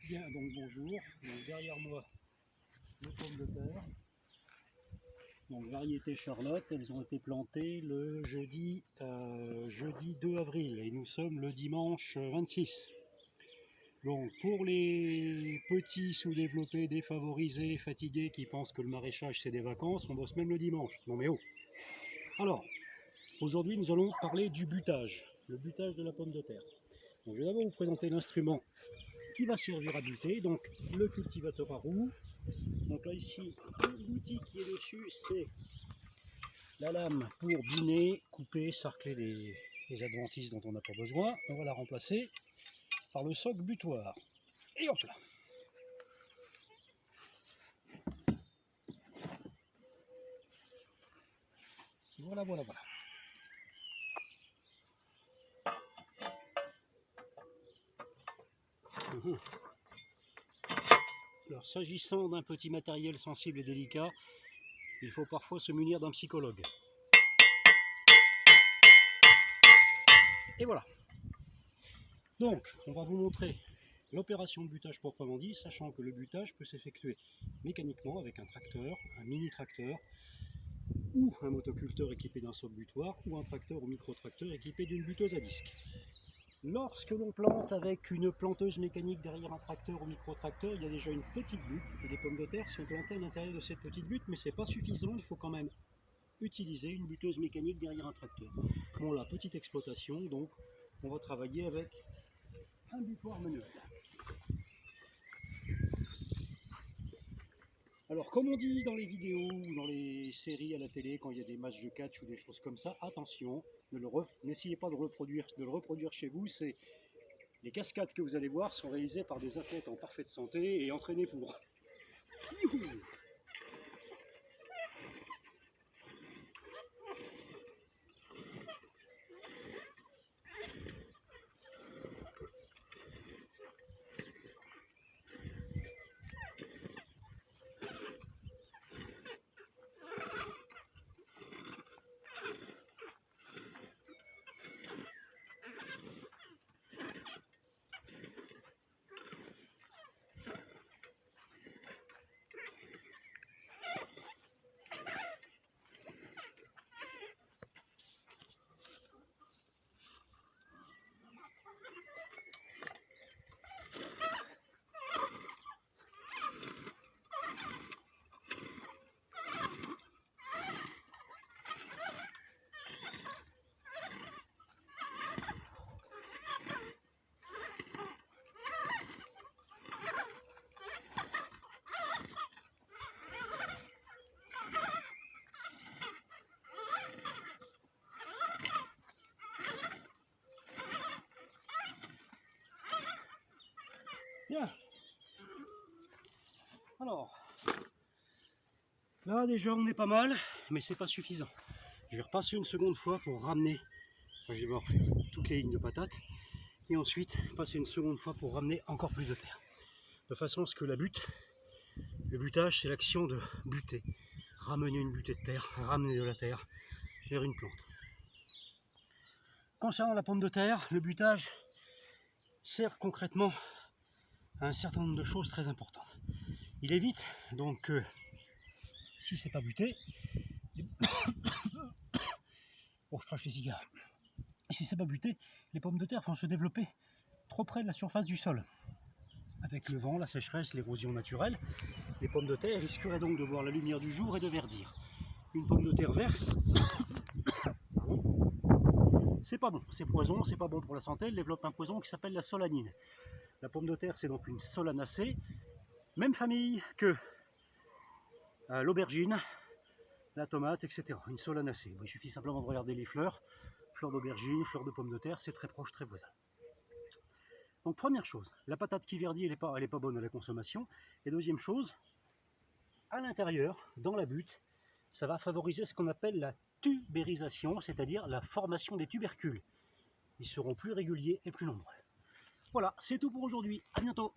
Bien, donc bonjour. Donc, derrière moi, les pommes de terre. Donc variété Charlotte, elles ont été plantées le jeudi 2 avril et nous sommes le dimanche 26. Donc pour les petits sous-développés, défavorisés, fatigués qui pensent que le maraîchage c'est des vacances, on bosse même le dimanche. Non mais oh. Alors, aujourd'hui nous allons parler du butage, le butage de la pomme de terre. Donc, je vais d'abord vous présenter l'instrument qui va servir à buter, donc le cultivateur à roue. Donc là ici, l'outil qui est dessus, c'est la lame pour biner, couper, sarcler les adventices dont on n'a pas besoin. On va la remplacer par le soc butoir. Et hop là. Voilà, voilà, voilà. Alors s'agissant d'un petit matériel sensible et délicat, il faut parfois se munir d'un psychologue. Et voilà. Donc, on va vous montrer l'opération de butage proprement dit, sachant que le butage peut s'effectuer mécaniquement avec un tracteur, un mini-tracteur, ou un motoculteur équipé d'un soc butoir, ou un tracteur ou micro-tracteur équipé d'une buteuse à disque. Lorsque l'on plante avec une planteuse mécanique derrière un tracteur ou micro-tracteur, il y a déjà une petite butte et les pommes de terre sont plantées à l'intérieur de cette petite butte, mais c'est pas suffisant, il faut quand même utiliser une buteuse mécanique derrière un tracteur. Bon là, petite exploitation, donc on va travailler avec un butoir manuel. Alors comme on dit dans les vidéos ou dans les séries à la télé, quand il y a des matchs de catch ou des choses comme ça, attention, n'essayez pas de le reproduire chez vous. Les cascades que vous allez voir sont réalisées par des athlètes en parfaite santé et entraînés pour. Youhou! Bien. Alors, là déjà on est pas mal, mais c'est pas suffisant. Je vais repasser une seconde fois pour ramener. Enfin, je vais devoir faire toutes les lignes de patates et ensuite passer une seconde fois pour ramener encore plus de terre. De façon à ce que le butage, c'est l'action de buter, ramener une butée de terre, ramener de la terre vers une plante. Concernant la pomme de terre, le butage sert concrètement à un certain nombre de choses très importantes. Il évite donc si c'est pas buté, oh je crache les cigares, si c'est pas buté, les pommes de terre vont se développer trop près de la surface du sol. Avec le vent, la sécheresse, l'érosion naturelle, les pommes de terre risqueraient donc de voir la lumière du jour et de verdir. Une pomme de terre verte, c'est pas bon, c'est poison, c'est pas bon pour la santé, elle développe un poison qui s'appelle la solanine. La pomme de terre, c'est donc une solanacée, même famille que l'aubergine, la tomate, etc. Une solanacée. Bon, il suffit simplement de regarder les fleurs, fleurs d'aubergine, fleurs de pommes de terre, c'est très proche, très voisin. Donc première chose, la patate qui verdit, elle est pas bonne à la consommation. Et deuxième chose, à l'intérieur, dans la butte, ça va favoriser ce qu'on appelle la tubérisation, c'est-à-dire la formation des tubercules. Ils seront plus réguliers et plus nombreux. Voilà, c'est tout pour aujourd'hui. À bientôt.